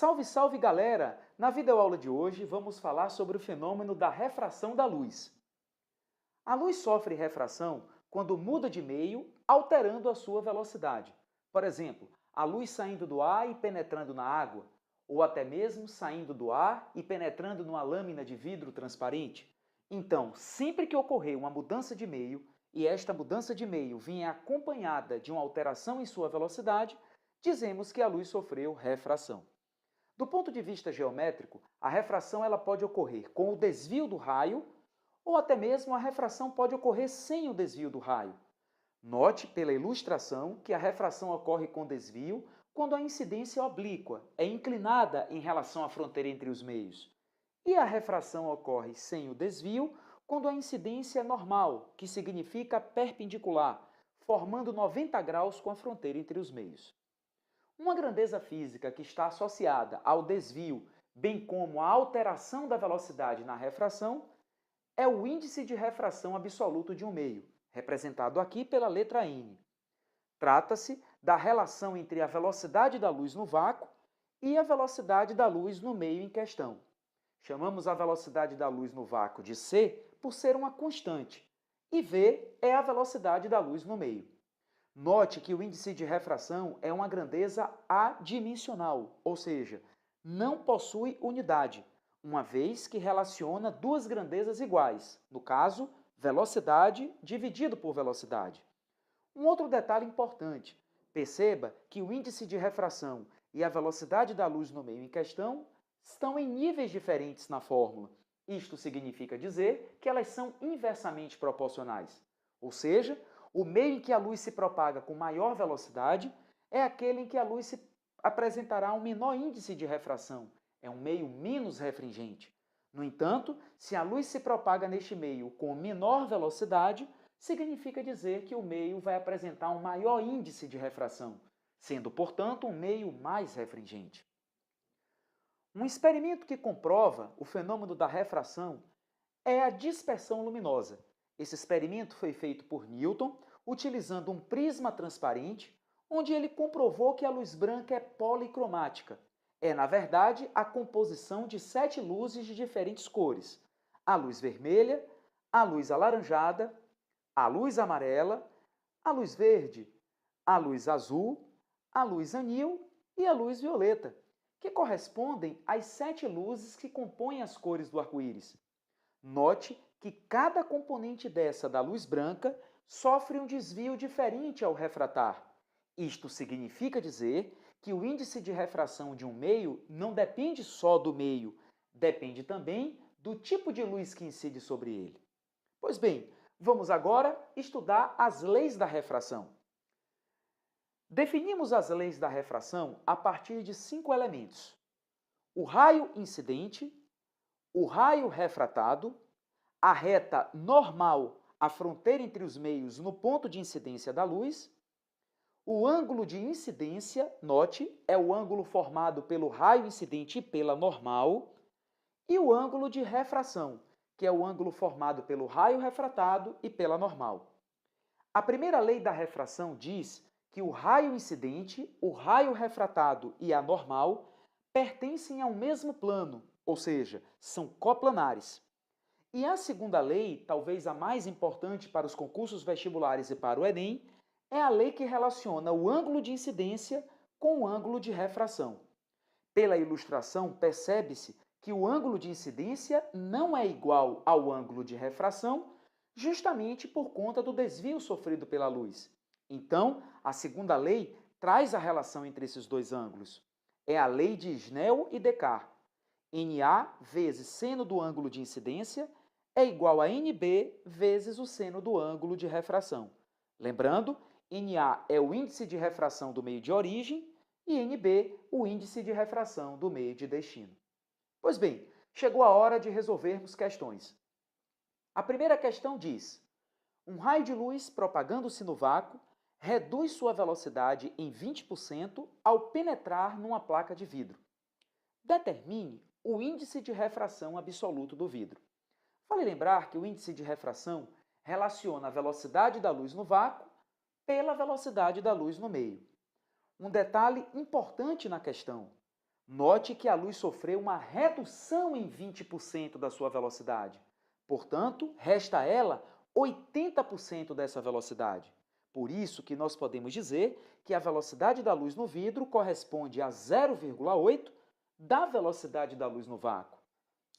Salve, salve galera! Na videoaula de hoje vamos falar sobre o fenômeno da refração da luz. A luz sofre refração quando muda de meio, alterando a sua velocidade. Por exemplo, a luz saindo do ar e penetrando na água, ou até mesmo saindo do ar e penetrando numa lâmina de vidro transparente. Então, sempre que ocorrer uma mudança de meio, e esta mudança de meio vier acompanhada de uma alteração em sua velocidade, dizemos que a luz sofreu refração. Do ponto de vista geométrico, a refração ela pode ocorrer com o desvio do raio ou até mesmo a refração pode ocorrer sem o desvio do raio. Note pela ilustração que a refração ocorre com desvio quando a incidência oblíqua é inclinada em relação à fronteira entre os meios. E a refração ocorre sem o desvio quando a incidência é normal, que significa perpendicular, formando 90 graus com a fronteira entre os meios. Uma grandeza física que está associada ao desvio, bem como à alteração da velocidade na refração, é o índice de refração absoluto de um meio, representado aqui pela letra N. Trata-se da relação entre a velocidade da luz no vácuo e a velocidade da luz no meio em questão. Chamamos a velocidade da luz no vácuo de c por ser uma constante, e v é a velocidade da luz no meio. Note que o índice de refração é uma grandeza adimensional, ou seja, não possui unidade, uma vez que relaciona duas grandezas iguais, no caso, velocidade dividido por velocidade. Um outro detalhe importante, perceba que o índice de refração e a velocidade da luz no meio em questão estão em níveis diferentes na fórmula. Isto significa dizer que elas são inversamente proporcionais, ou seja, o meio em que a luz se propaga com maior velocidade é aquele em que a luz se apresentará um menor índice de refração, é um meio menos refringente. No entanto, se a luz se propaga neste meio com menor velocidade, significa dizer que o meio vai apresentar um maior índice de refração, sendo, portanto, um meio mais refringente. Um experimento que comprova o fenômeno da refração é a dispersão luminosa. Esse experimento foi feito por Newton utilizando um prisma transparente, onde ele comprovou que a luz branca é policromática. É, na verdade, a composição de 7 luzes de diferentes cores. A luz vermelha, a luz alaranjada, a luz amarela, a luz verde, a luz azul, a luz anil e a luz violeta, que correspondem às 7 luzes que compõem as cores do arco-íris. Note que cada componente dessa da luz branca sofre um desvio diferente ao refratar. Isto significa dizer que o índice de refração de um meio não depende só do meio, depende também do tipo de luz que incide sobre ele. Pois bem, vamos agora estudar as leis da refração. Definimos as leis da refração a partir de 5 elementos: o raio incidente, o raio refratado, a reta normal, a fronteira entre os meios no ponto de incidência da luz, o ângulo de incidência, note, é o ângulo formado pelo raio incidente e pela normal, e o ângulo de refração, que é o ângulo formado pelo raio refratado e pela normal. A primeira lei da refração diz que o raio incidente, o raio refratado e a normal pertencem ao mesmo plano, ou seja, são coplanares. E a segunda lei, talvez a mais importante para os concursos vestibulares e para o Enem, é a lei que relaciona o ângulo de incidência com o ângulo de refração. Pela ilustração, percebe-se que o ângulo de incidência não é igual ao ângulo de refração, justamente por conta do desvio sofrido pela luz. Então, a segunda lei traz a relação entre esses dois ângulos. É a lei de Snell e Descartes. NA vezes seno do ângulo de incidência é igual a NB vezes o seno do ângulo de refração. Lembrando, NA é o índice de refração do meio de origem e NB o índice de refração do meio de destino. Pois bem, chegou a hora de resolvermos questões. A primeira questão diz: um raio de luz propagando-se no vácuo reduz sua velocidade em 20% ao penetrar numa placa de vidro. Determine o índice de refração absoluto do vidro. Vale lembrar que o índice de refração relaciona a velocidade da luz no vácuo pela velocidade da luz no meio. Um detalhe importante na questão: Note que a luz sofreu uma redução em 20% da sua velocidade. Portanto, resta a ela 80% dessa velocidade. Por isso que nós podemos dizer que a velocidade da luz no vidro corresponde a 0,8 da velocidade da luz no vácuo.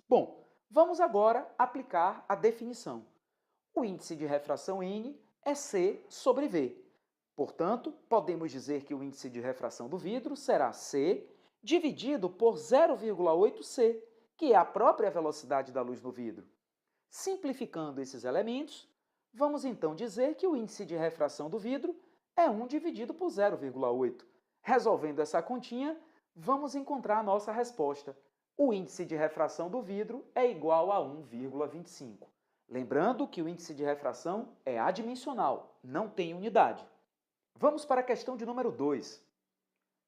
Bom, vamos agora aplicar a definição. O índice de refração N é C sobre V. Portanto, podemos dizer que o índice de refração do vidro será C dividido por 0,8C, que é a própria velocidade da luz no vidro. Simplificando esses elementos, vamos então dizer que o índice de refração do vidro é 1 dividido por 0,8. Resolvendo essa continha, vamos encontrar a nossa resposta. O índice de refração do vidro é igual a 1,25. Lembrando que o índice de refração é adimensional, não tem unidade. Vamos para a questão de número 2.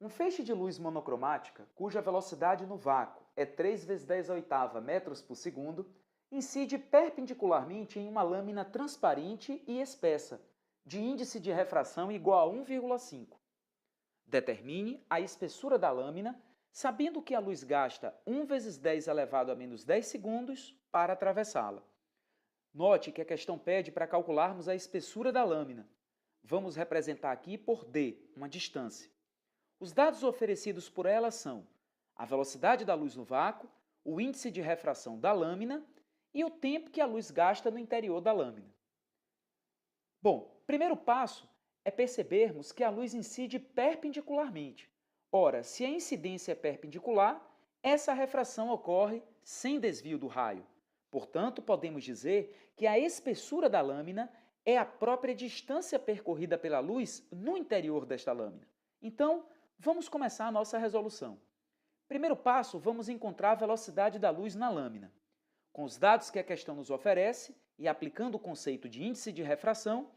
Um feixe de luz monocromática, cuja velocidade no vácuo é 3 vezes 10 a oitava metros por segundo, incide perpendicularmente em uma lâmina transparente e espessa, de índice de refração igual a 1,5. Determine a espessura da lâmina, sabendo que a luz gasta 1 vezes 10 elevado a menos 10 segundos para atravessá-la. Note que a questão pede para calcularmos a espessura da lâmina. Vamos representar aqui por D, uma distância. Os dados oferecidos por ela são a velocidade da luz no vácuo, o índice de refração da lâmina e o tempo que a luz gasta no interior da lâmina. Bom, o primeiro passo é percebermos que a luz incide perpendicularmente. Ora, se a incidência é perpendicular, essa refração ocorre sem desvio do raio. Portanto, podemos dizer que a espessura da lâmina é a própria distância percorrida pela luz no interior desta lâmina. Então, vamos começar a nossa resolução. Primeiro passo, vamos encontrar a velocidade da luz na lâmina. Com os dados que a questão nos oferece e aplicando o conceito de índice de refração,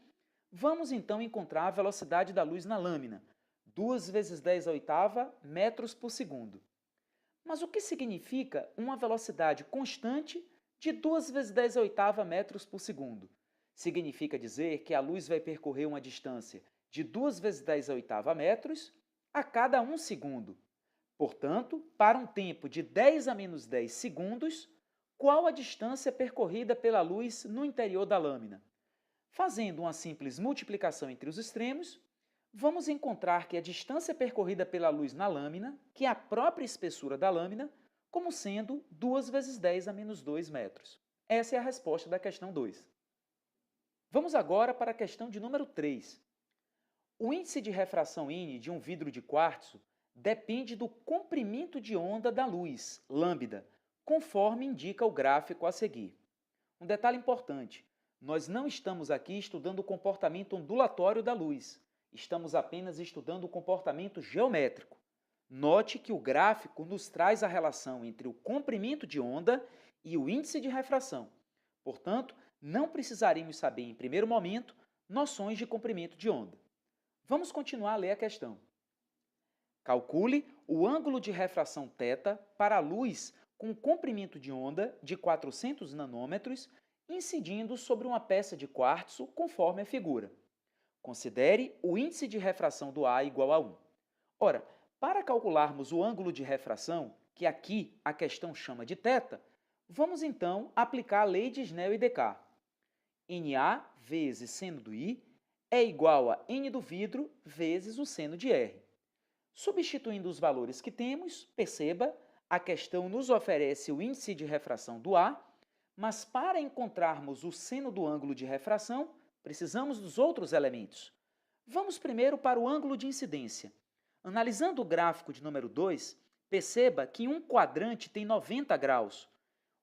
vamos então encontrar a velocidade da luz na lâmina, 2 vezes 10 a oitava metros por segundo. Mas o que significa uma velocidade constante de 2 vezes 10 a oitava metros por segundo? Significa dizer que a luz vai percorrer uma distância de 2 vezes 10 a oitava metros a cada 1 segundo. Portanto, para um tempo de 10 a menos 10 segundos, qual a distância percorrida pela luz no interior da lâmina? Fazendo uma simples multiplicação entre os extremos, vamos encontrar que a distância percorrida pela luz na lâmina, que é a própria espessura da lâmina, como sendo 2 vezes 10 a menos 2 metros. Essa é a resposta da questão 2. Vamos agora para a questão de número 3. O índice de refração N de um vidro de quartzo depende do comprimento de onda da luz, lambda, conforme indica o gráfico a seguir. Um detalhe importante, nós não estamos aqui estudando o comportamento ondulatório da luz, estamos apenas estudando o comportamento geométrico. Note que o gráfico nos traz a relação entre o comprimento de onda e o índice de refração. Portanto, não precisaremos saber em primeiro momento noções de comprimento de onda. Vamos continuar a ler a questão. Calcule o ângulo de refração θ para a luz com comprimento de onda de 400 nanômetros incidindo sobre uma peça de quartzo conforme a figura. Considere o índice de refração do A igual a 1. Ora, para calcularmos o ângulo de refração, que aqui a questão chama de θ, vamos então aplicar a lei de Snell e Descartes. NA vezes seno do I é igual a N do vidro vezes o seno de R. Substituindo os valores que temos, perceba, a questão nos oferece o índice de refração do A, mas para encontrarmos o seno do ângulo de refração, precisamos dos outros elementos. Vamos primeiro para o ângulo de incidência. Analisando o gráfico de número 2, perceba que um quadrante tem 90 graus.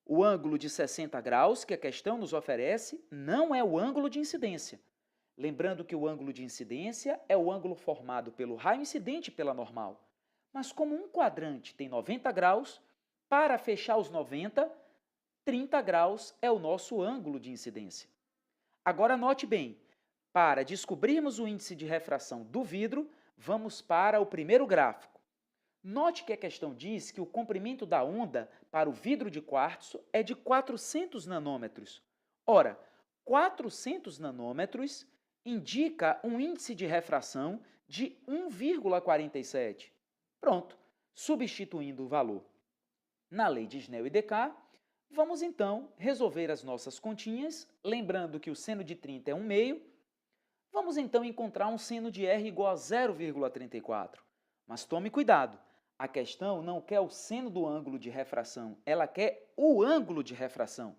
O ângulo de 60 graus que a questão nos oferece não é o ângulo de incidência. Lembrando que o ângulo de incidência é o ângulo formado pelo raio incidente pela normal. Mas como um quadrante tem 90 graus, para fechar os 90, 30 graus é o nosso ângulo de incidência. Agora note bem, para descobrirmos o índice de refração do vidro, vamos para o primeiro gráfico. Note que a questão diz que o comprimento da onda para o vidro de quartzo é de 400 nanômetros. Ora, 400 nanômetros indica um índice de refração de 1,47. Pronto, Substituindo o valor na lei de Snell e Descartes, vamos então resolver as nossas continhas, lembrando que o seno de 30 é 1/2. Vamos então encontrar um seno de r igual a 0,34. Mas tome cuidado, a questão não quer o seno do ângulo de refração, ela quer o ângulo de refração.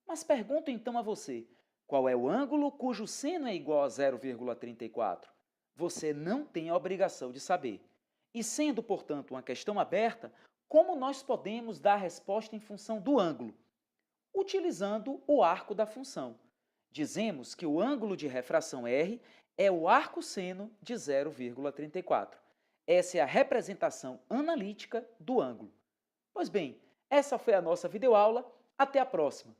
Mas pergunto então a você, qual é o ângulo cujo seno é igual a 0,34? Você não tem a obrigação de saber. E sendo, portanto, uma questão aberta, como nós podemos dar a resposta em função do ângulo? Utilizando o arco da função. Dizemos que o ângulo de refração R é o arco-seno de 0,34. Essa é a representação analítica do ângulo. Pois bem, essa foi a nossa videoaula. Até a próxima!